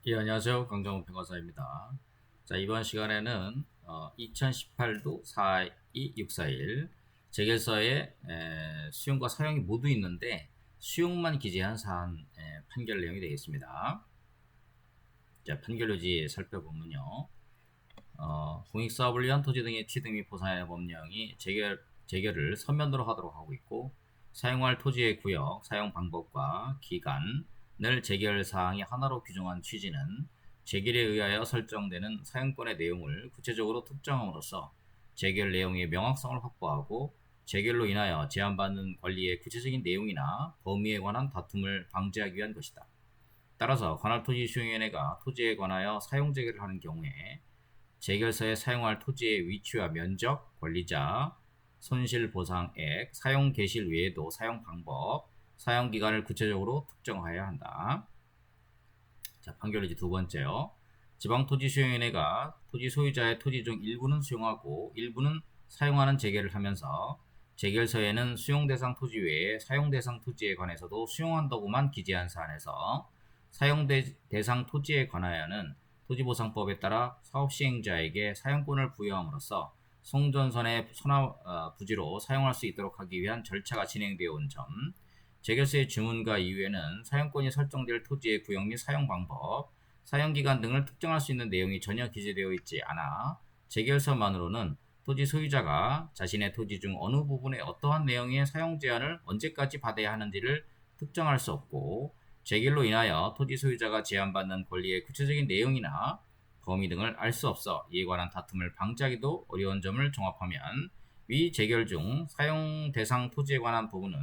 예, 안녕하세요. 강정호 평가사입니다. 자, 이번 시간에는 2018도 42641 재결서에 수용과 사용이 모두 있는데 수용만 기재한 사안 판결 내용이 되겠습니다. 자, 판결료지 살펴보면요. 공익사업을 위한 토지 등의 취득 및 보상의 법령이 재결을 서면으로 하도록 하고 있고, 사용할 토지의 구역, 사용 방법과 기간을 재결 사항이 하나로 규정한 취지는 재결에 의하여 설정되는 사용권의 내용을 구체적으로 특정함으로써 재결 내용의 명확성을 확보하고 재결로 인하여 제한받는 권리의 구체적인 내용이나 범위에 관한 다툼을 방지하기 위한 것이다. 따라서 관할토지수용위원회가 토지에 관하여 사용재결을 하는 경우에 재결서에 사용할 토지의 위치와 면적, 권리자, 손실보상액, 사용 개실 외에도 사용 방법, 사용 기간을 구체적으로 특정하여야 한다. 자, 판결이지 두 번째요. 지방토지수용위원회가 토지 소유자의 토지 중 일부는 수용하고 일부는 사용하는 재결을 하면서 재결서에는 수용대상 토지 외에 사용대상 토지에 관해서도 수용한다고만 기재한 사안에서 사용대상 토지에 관하여는 토지보상법에 따라 사업시행자에게 사용권을 부여함으로써 송전선의 부지로 사용할 수 있도록 하기 위한 절차가 진행되어 온 점, 재결서의 주문과 이후에는 사용권이 설정될 토지의 구역 및 사용 방법, 사용기간 등을 특정할 수 있는 내용이 전혀 기재되어 있지 않아 재결서만으로는 토지 소유자가 자신의 토지 중 어느 부분의 어떠한 내용의 사용 제한을 언제까지 받아야 하는지를 특정할 수 없고, 재결로 인하여 토지 소유자가 제한받는 권리의 구체적인 내용이나 범위 등을 알 수 없어 이에 관한 다툼을 방지하기도 어려운 점을 종합하면 위 재결 중 사용 대상 토지에 관한 부분은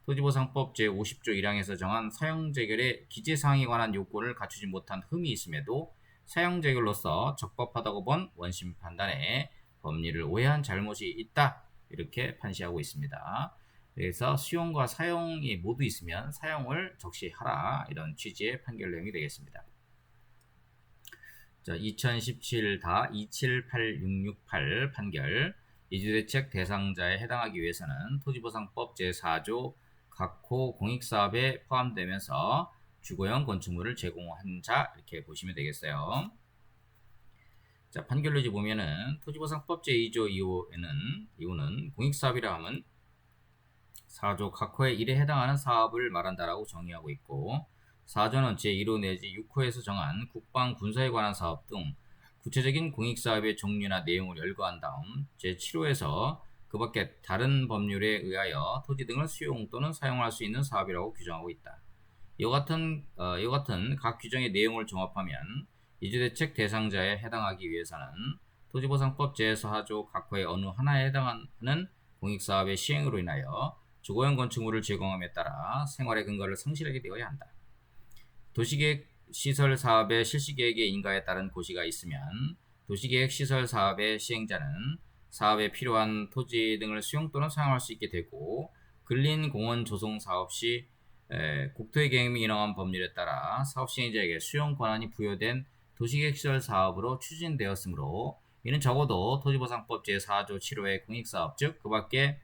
토지보상법 제50조 1항에서 정한 사용재결의 기재사항에 관한 요건을 갖추지 못한 흠이 있음에도 사용재결로서 적법하다고 본 원심 판단에 법리를 오해한 잘못이 있다, 이렇게 판시하고 있습니다. 그래서 수용과 사용이 모두 있으면 사용을 적시하라, 이런 취지의 판결 내용이 되겠습니다. 자, 2017-278668 판결. 이주대책 대상자에 해당하기 위해서는 토지보상법 제4조 각호 공익사업에 포함되면서 주거용 건축물을 제공한 자, 이렇게 보시면 되겠어요. 자, 판결로지 보면은 토지보상법 제2조 이유는 공익사업이라 하면 4조 각호의 1에 해당하는 사업을 말한다라고 정의하고 있고, 4조는 제1호 내지 6호에서 정한 국방 군사에 관한 사업 등 구체적인 공익사업의 종류나 내용을 열거한 다음 제7호에서 그 밖에 다른 법률에 의하여 토지 등을 수용 또는 사용할 수 있는 사업이라고 규정하고 있다. 이와 같은 각 규정의 내용을 종합하면 이주대책 대상자에 해당하기 위해서는 토지보상법 제4조 각호의 어느 하나에 해당하는 공익사업의 시행으로 인하여 주거용 건축물을 제공함에 따라 생활의 근거를 상실하게 되어야 한다. 도시계획 시설 사업의 실시계획의 인가에 따른 고시가 있으면 도시계획 시설 사업의 시행자는 사업에 필요한 토지 등을 수용 또는 사용할 수 있게 되고, 근린공원 조성 사업 시 국토의 계획 및 인허한 법률에 따라 사업 시행자에게 수용 권한이 부여된 도시계획 시설 사업으로 추진되었으므로 이는 적어도 토지보상법 제4조 7호의 공익사업, 즉 그 밖에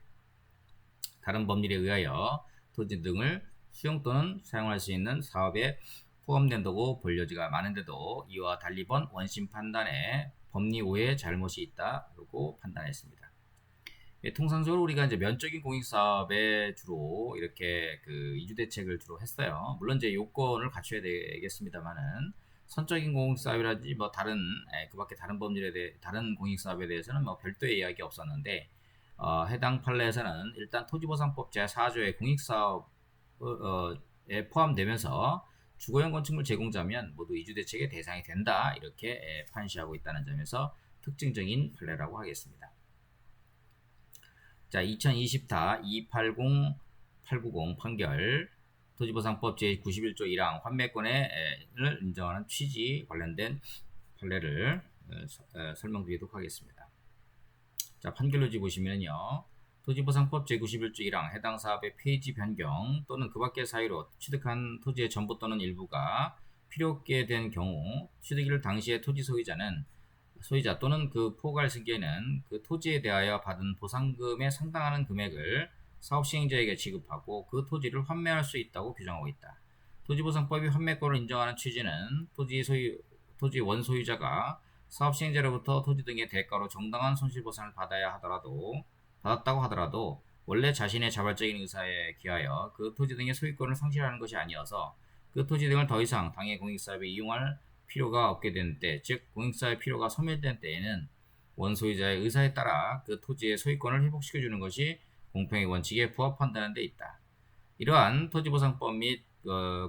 다른 법률에 의하여 토지 등을 수용 또는 사용할 수 있는 사업에 포함된다고 볼 여지가 많은데도 이와 달리 본 원심 판단에 법리 오해의 잘못이 있다고 판단했습니다. 통상적으로 우리가 이제 면적인 공익사업에 주로 이렇게 그 이주대책을 주로 했어요. 물론 이제 요건을 갖춰야 되겠습니다만은 선적인 공익사업이라든지 뭐 다른 그 밖에 다른 법률에 대해 다른 공익사업에 대해서는 뭐 별도의 이야기 없었는데, 해당 판례에서는 일단 토지보상법 제4조의 공익사업에 포함되면서 주거용 건축물 제공자면 모두 이주대책의 대상이 된다, 이렇게 판시하고 있다는 점에서 특징적인 판례라고 하겠습니다. 자, 2020-280890 판결. 토지보상법 제91조 1항 환매권을 인정하는 취지 관련된 판례를 설명드리도록 하겠습니다. 자, 판결로지 보시면요. 토지보상법 제91조 1항 해당 사업의 폐지 변경 또는 그 밖의 사유로 취득한 토지의 전부 또는 일부가 필요 없게 된 경우 취득일 당시의 토지 소유자 또는 그 포괄 승계는 그 토지에 대하여 받은 보상금에 상당하는 금액을 사업 시행자에게 지급하고 그 토지를 환매할 수 있다고 규정하고 있다. 토지보상법이 환매권을 인정하는 취지는 토지 원소유자가 사업시행자로부터 토지 등의 대가로 정당한 손실보상을 받았다고 하더라도 원래 자신의 자발적인 의사에 기하여 그 토지 등의 소유권을 상실하는 것이 아니어서 그 토지 등을 더 이상 당해 공익사업에 이용할 필요가 없게 된 때, 즉 공익사업의 필요가 소멸된 때에는 원소유자의 의사에 따라 그 토지의 소유권을 회복시켜주는 것이 공평의 원칙에 부합한다는 데 있다. 이러한 토지보상법 및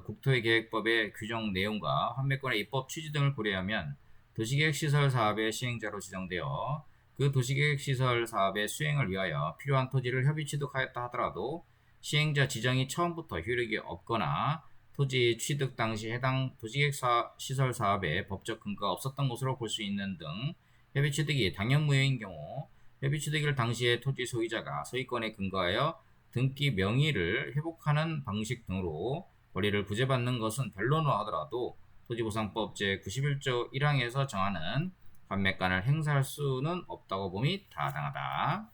국토의계획법의 규정 내용과 환매권의 입법 취지 등을 고려하면 도시계획시설 사업의 시행자로 지정되어 그 도시계획시설 사업의 수행을 위하여 필요한 토지를 협의 취득하였다 하더라도 시행자 지정이 처음부터 효력이 없거나 토지 취득 당시 해당 도시계획시설 사업에 법적 근거가 없었던 것으로 볼 수 있는 등 협의 취득이 당연무효인 경우 협의 취득일 당시에 토지 소유자가 소유권에 근거하여 등기 명의를 회복하는 방식 등으로 권리를 부재받는 것은 변론을 하더라도 토지보상법 제91조 1항에서 정하는 환매권을 행사할 수는 없다고 봄이 타당하다.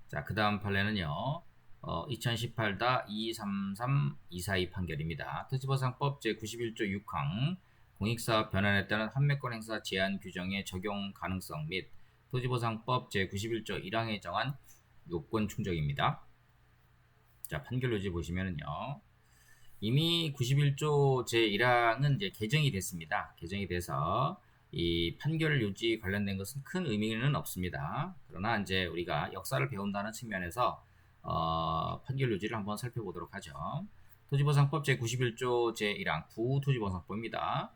자, 그 다음 판례는요. 2018-233-242 판결입니다. 토지보상법 제91조 6항 공익사업 변환에 따른 환매권 행사 제한 규정의 적용 가능성 및 토지보상법 제91조 1항에 정한 요건 충족입니다. 자, 판결 요지 보시면은요. 이미 91조 제1항은 이제 개정이 됐습니다. 개정이 돼서 이 판결 요지 관련된 것은 큰 의미는 없습니다. 그러나 이제 우리가 역사를 배운다는 측면에서 판결 요지를 한번 살펴보도록 하죠. 토지보상법 제91조 제1항 부토지보상법입니다.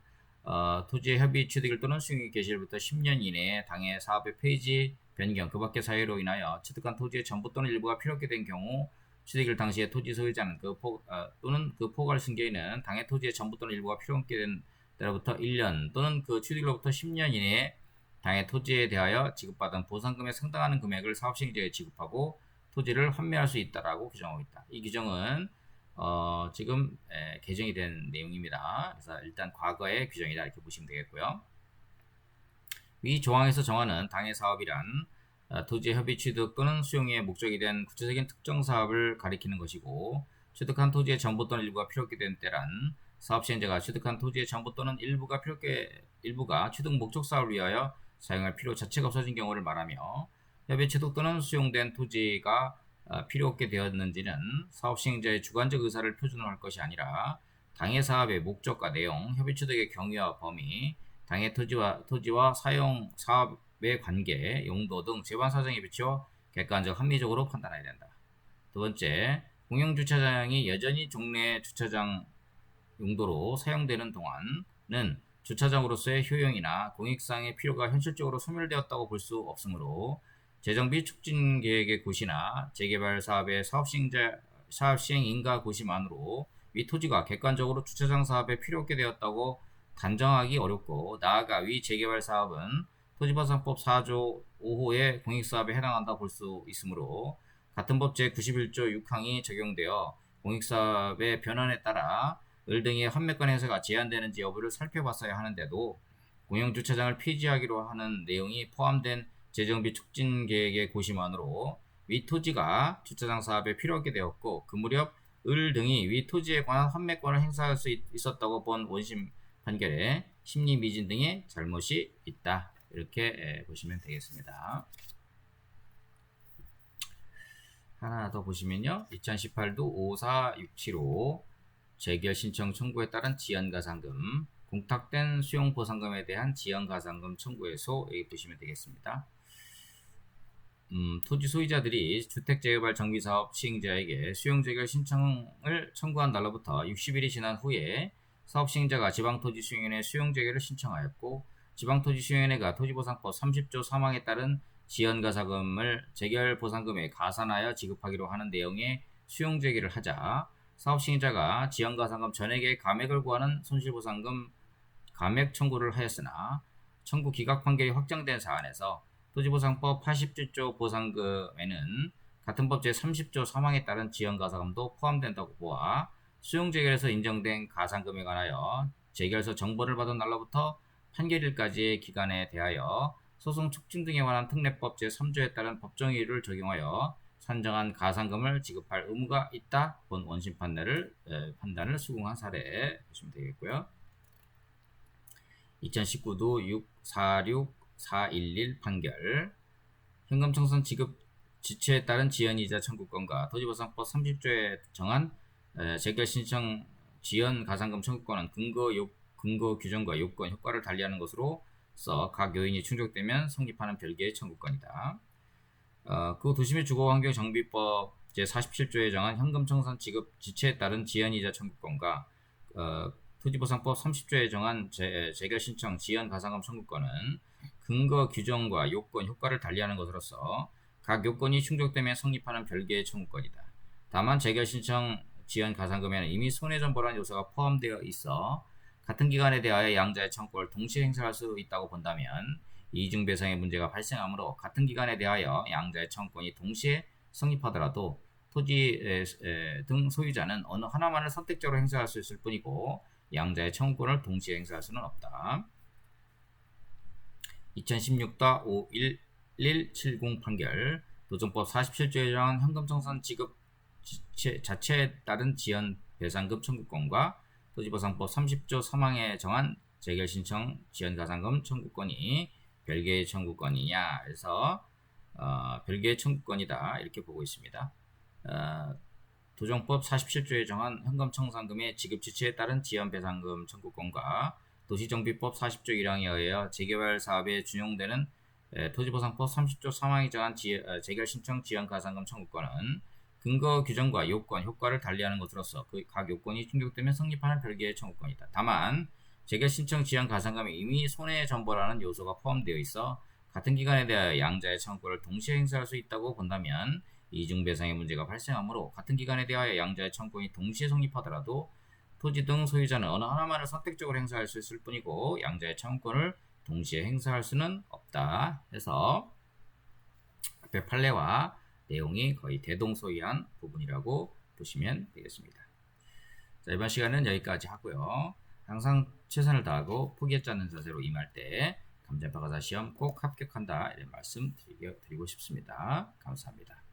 토지의 협의 취득일 또는 수용의 개시일부터 10년 이내에 당해 사업의 폐지, 변경, 그 밖의 사유로 인하여 취득한 토지의 전부 또는 일부가 필요하게 된 경우 취득일 당시에 토지 소유자는 또는 그 포괄 승계인은 당해 토지의 전부 또는 일부가 필요하게 된 때로부터 1년 또는 그 취득일로부터 10년 이내에 당해 토지에 대하여 지급받은 보상금에 상당하는 금액을 사업시행자에 지급하고 토지를 환매할 수 있다라고 규정하고 있다. 이 규정은 지금 개정이 된 내용입니다. 그래서 일단 과거의 규정이다 이렇게 보시면 되겠고요. 이 조항에서 정하는 당해 사업이란 토지의 협의 취득 또는 수용의 목적이 된 구체적인 특정 사업을 가리키는 것이고 취득한 토지의 전부 또는 일부가 필요하게 된 때란 사업 시행자가 취득한 토지의 전부 또는 일부가 취득 목적 사업을 위하여 사용할 필요 자체가 없어진 경우를 말하며 협의 취득 또는 수용된 토지가 필요 없게 되었는지는 사업 시행자의 주관적 의사를 표준화할 것이 아니라 당해 사업의 목적과 내용, 협의 취득의 경위와 범위, 당해 토지와 사용 사업의 관계, 용도 등 재반 사정에 비추어 객관적 합리적으로 판단해야 된다. 두 번째, 공영 주차장이 여전히 종래 주차장 용도로 사용되는 동안은 주차장으로서의 효용이나 공익상의 필요가 현실적으로 소멸되었다고 볼 수 없으므로 재정비 촉진 계획의 고시나 재개발 사업의 사업 시행 인가 고시만으로 위 토지가 객관적으로 주차장 사업에 필요하게 되었다고 단정하기 어렵고 나아가 위 재개발 사업은 토지보상법 4조 5호의 공익사업에 해당한다고 볼 수 있으므로 같은 법 제91조 6항이 적용되어 공익사업의 변환에 따라 을 등의 환매권 행사가 제한되는지 여부를 살펴봤어야 하는데도 공영주차장을 폐지하기로 하는 내용이 포함된 재정비 촉진 계획의 고시만으로 위 토지가 주차장 사업에 필요하게 되었고 그 무렵 을 등이 위 토지에 관한 환매권을 행사할 수 있었다고 본 원심 판결에 심리 미진 등의 잘못이 있다. 이렇게 보시면 되겠습니다. 하나 더 보시면요. 2018도 54675 재결 신청 청구에 따른 지연가산금, 공탁된 수용보상금에 대한 지연가산금 청구에서 여기 보시면 되겠습니다. 토지 소유자들이 주택재개발 정비사업 시행자에게 수용재결 신청을 청구한 날로부터 60일이 지난 후에 사업시행자가 지방토지수용위원회 수용재결을 신청하였고 지방토지수용위원회가 토지보상법 30조 3항에 따른 지연가산금을 재결보상금에 가산하여 지급하기로 하는 내용의 수용재결을 하자 사업시행자가 지연가산금 전액의 감액을 구하는 손실보상금 감액 청구를 하였으나 청구 기각 판결이 확정된 사안에서 토지보상법 80조 보상금에는 같은 법 제30조 3항에 따른 지연가산금도 포함된다고 보아 수용재결에서 인정된 가산금에 관하여 재결서 정보를 받은 날로부터 판결일까지의 기간에 대하여 소송 촉진 등에 관한 특례법 제3조에 따른 법정의율을 적용하여 산정한 가산금을 지급할 의무가 있다. 본 원심 판단을 수긍한 사례 보시면 되겠고요. 2019도 646411 판결. 현금청산 지급 지체에 따른 지연이자 청구권과 토지보상법 30조에 정한 재결 신청 지연 가산금 청구권은 근거 규정과 요건, 효과를 달리하는 것으로서 각 요인이 충족되면 성립하는 별개의 청구권이다. 그 도시및 주거환경정비법 제47조에 정한 현금청산 지급 지체에 따른 지연이자 청구권과 토지보상법 30조에 정한 재결 신청 지연 가산금 청구권은 근거 규정과 요건, 효과를 달리하는 것으로서 각 요건이 충족되면 성립하는 별개의 청구권이다. 다만 재결 신청 지연 가산금에는 이미 손해전보라는 요소가 포함되어 있어 같은 기간에 대하여 양자의 청구를 동시에 행사할 수 있다고 본다면 이중배상의 문제가 발생하므로 같은 기간에 대하여 양자의 청구권이 동시에 성립하더라도 토지 등 소유자는 어느 하나만을 선택적으로 행사할 수 있을 뿐이고 양자의 청구권을 동시에 행사할 수는 없다. 2016-51170 판결. 도정법 47조에 정한 현금청산 지급 자체에 따른 지연 배상금 청구권과 토지보상법 30조 3항에 정한 재결신청 지연가산금 청구권이 별개의 청구권이냐 해서 별개의 청구권이다 이렇게 보고 있습니다. 도정법 47조에 정한 현금청산금의 지급 지체에 따른 지연배상금 청구권과 도시정비법 40조 1항에 의하여 재개발 사업에 준용되는 토지보상법 30조 3항에 정한 재결신청 지연가산금 청구권은 근거 규정과 요건, 효과를 달리하는 것으로서 그 각 요건이 충족되면 성립하는 별개의 청구권이다. 다만 재결 신청 지연 가산금에 이미 손해전보라는 요소가 포함되어 있어 같은 기간에 대하여 양자의 청구권을 동시에 행사할 수 있다고 본다면 이중배상의 문제가 발생하므로 같은 기간에 대하여 양자의 청구권이 동시에 성립하더라도 토지 등 소유자는 어느 하나만을 선택적으로 행사할 수 있을 뿐이고 양자의 청구권을 동시에 행사할 수는 없다 해서 앞에 판례와 내용이 거의 대동소이한 부분이라고 보시면 되겠습니다. 자, 이번 시간은 여기까지 하고요. 항상 최선을 다하고 포기하지 않는 자세로 임할 때 감전박사시험 꼭 합격한다 이런 말씀 드리고 싶습니다. 감사합니다.